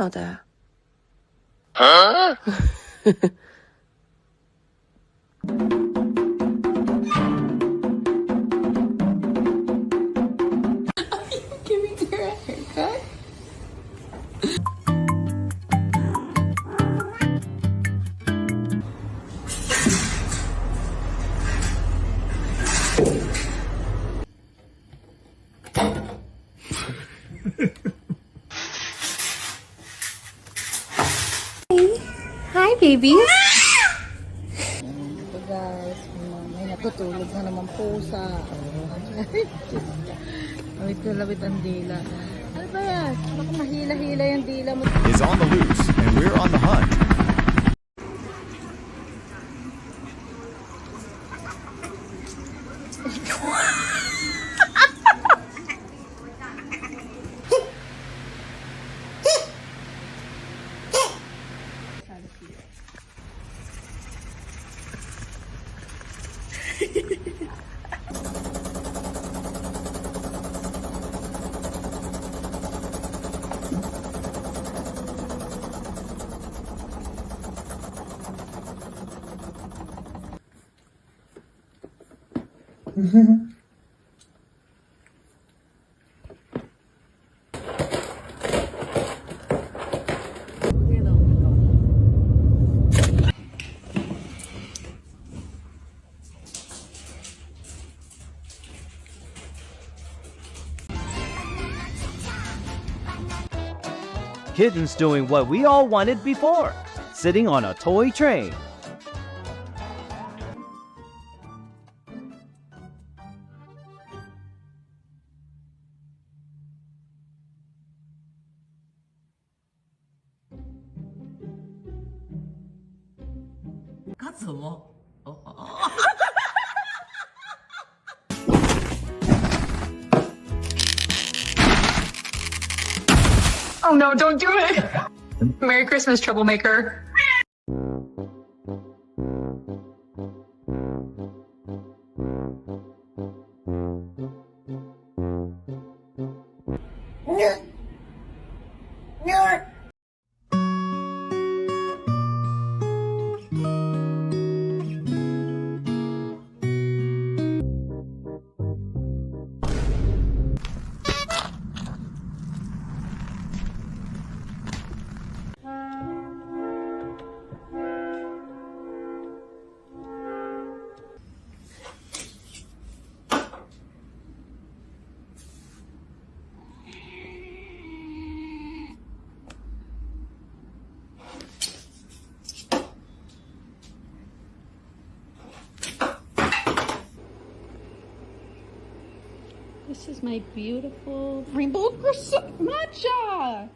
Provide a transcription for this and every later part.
晓得？Giving her a haircut? Hi, babies! Ito guys, may natutulog na naman pusa. Lawit ang dila. Ano ba yan? Baka mahila-hila yung dila mo. Is on the loose, and we're on the hunt. Kittens doing what we all wanted before, sitting on a toy train. Oh no, don't do it! Merry Christmas, troublemaker. This is my beautiful rainbow croissant matcha.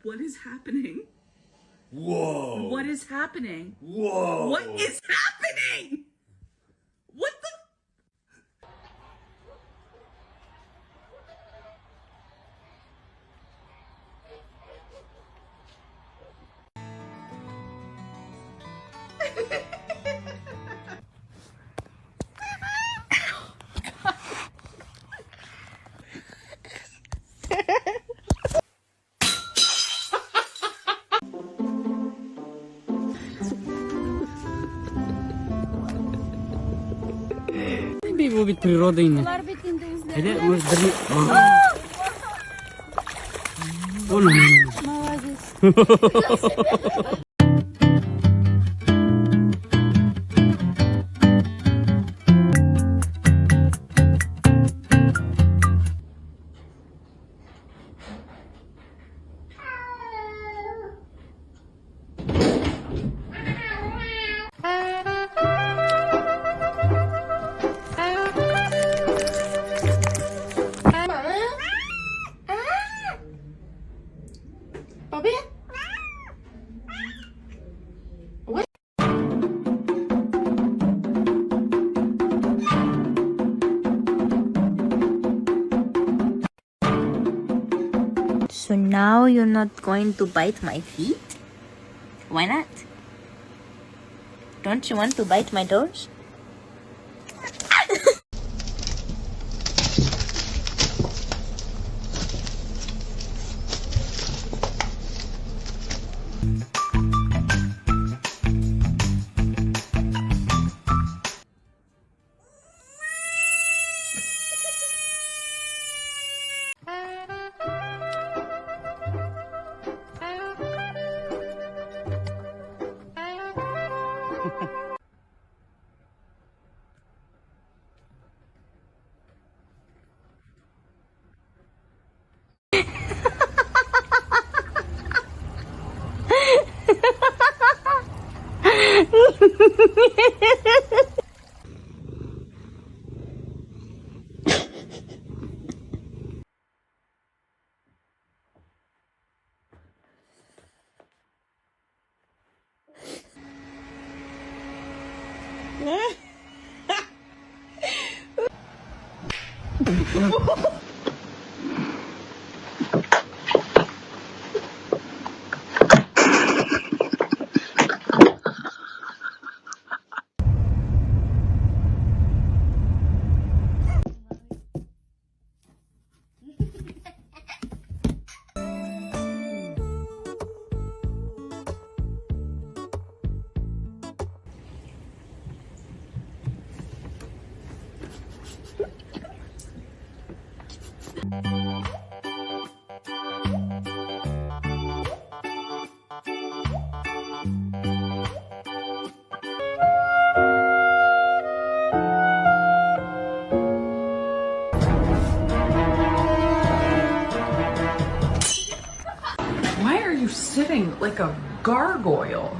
What is happening? Whoa! What is happening? Whoa! What is happening? What the? Hindi mo bit priroda yun. Hindi mo dali. Oh no. So now you're not going to bite my feet? Why not? Don't you want to bite my toes? Why are you sitting like a gargoyle?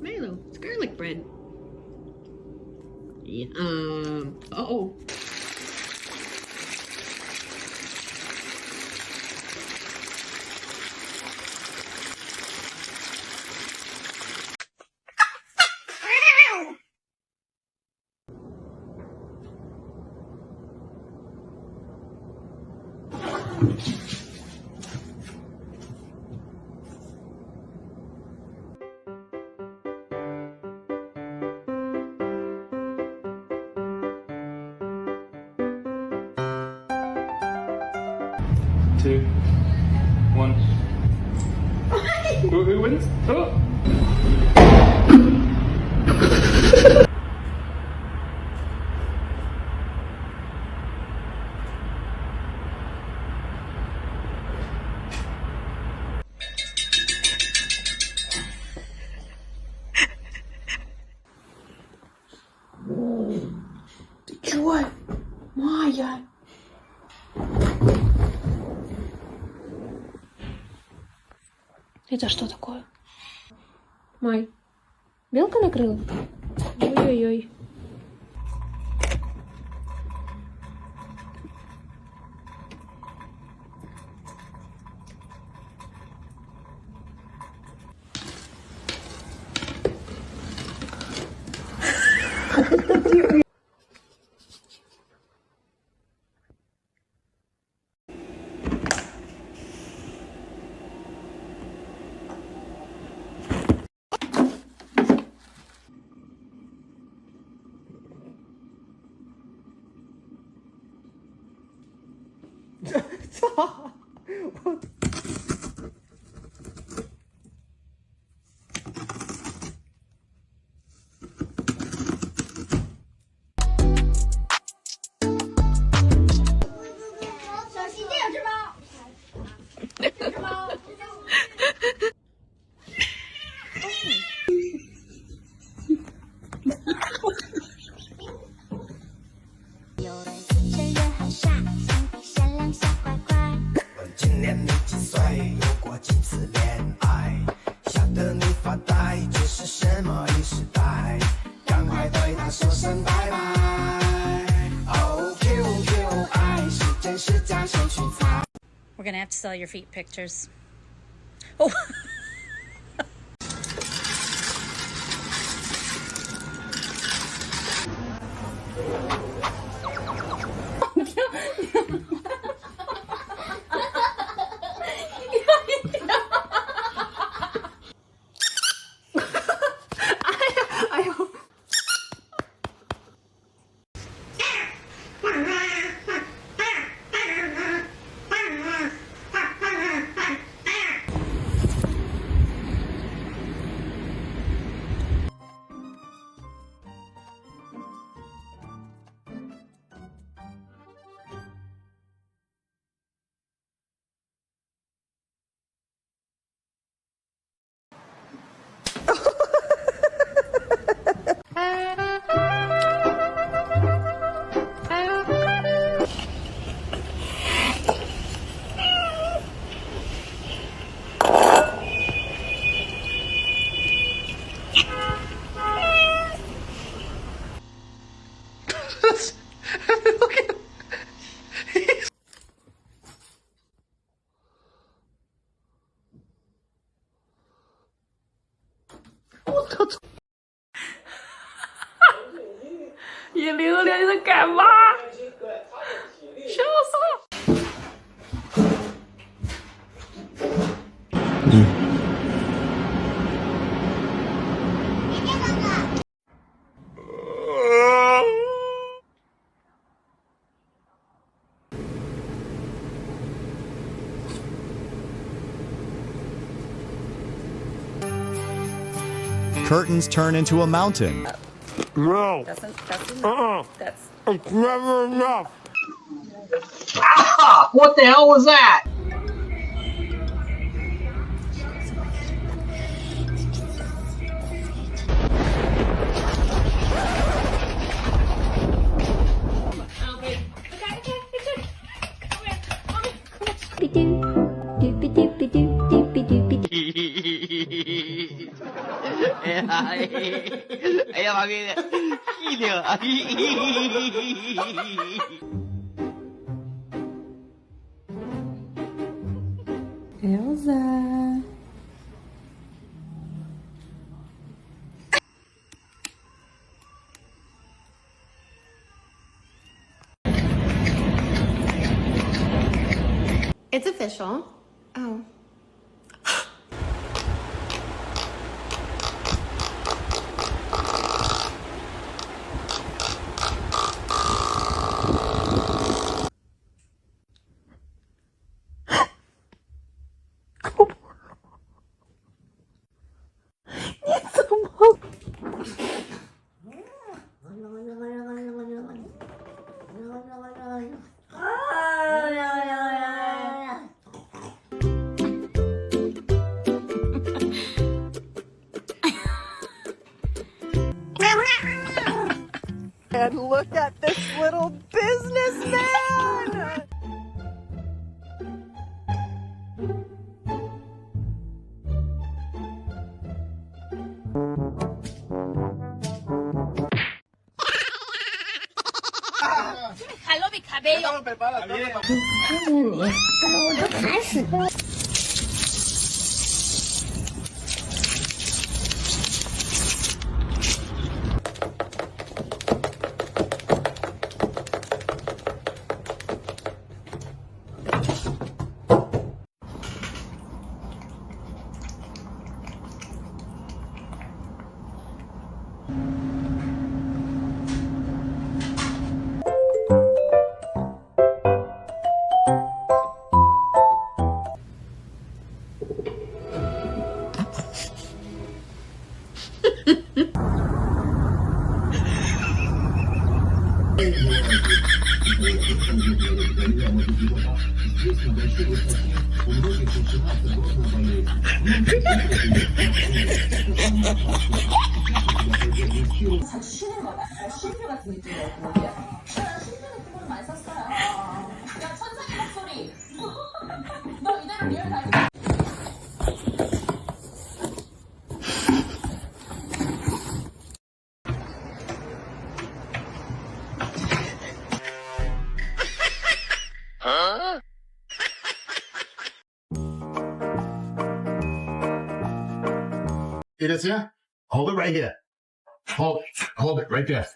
Milo, it's garlic bread. Yeah, uh-oh. Two, one. Who wins? Oh. Ты чё? Майя! Это что такое? Май, белка накрыла? Ой-ой-ой. gonna have to sell your feet pictures. Oh. Curtains turn into a mountain. No. That's It's never enough. What the hell was that? Elsa. It's official. Oh. And look at this little businessman! See this here? Hold it right here. Hold it right there.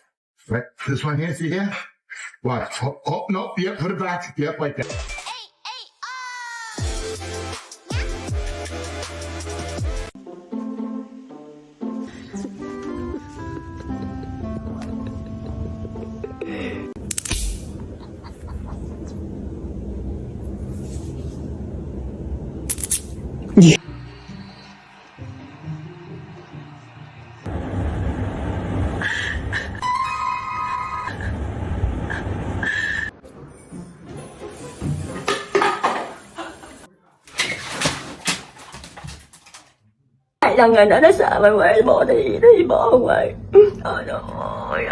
Right, this one here, see here? Watch. Oh, no, yep, put it back. Yep, like that. Lần này nó sợ mày quậy bỏ đi bỏ quậy. Trời ơi.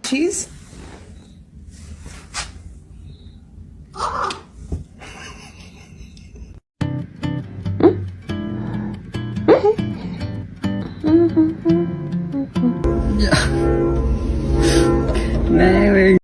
Cheese? Mary.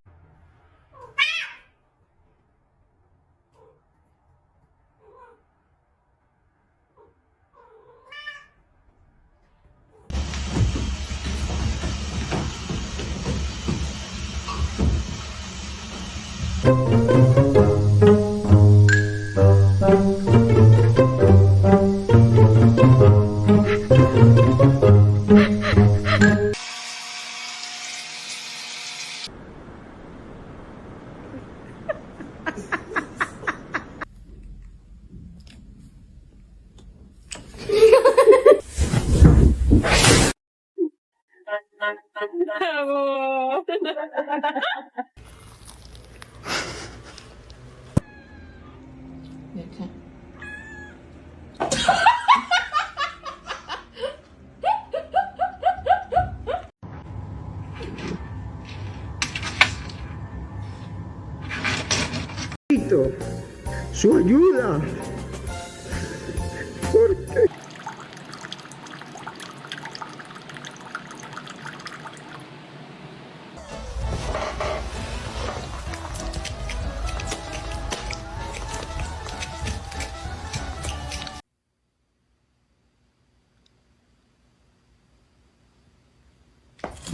Su ayuda.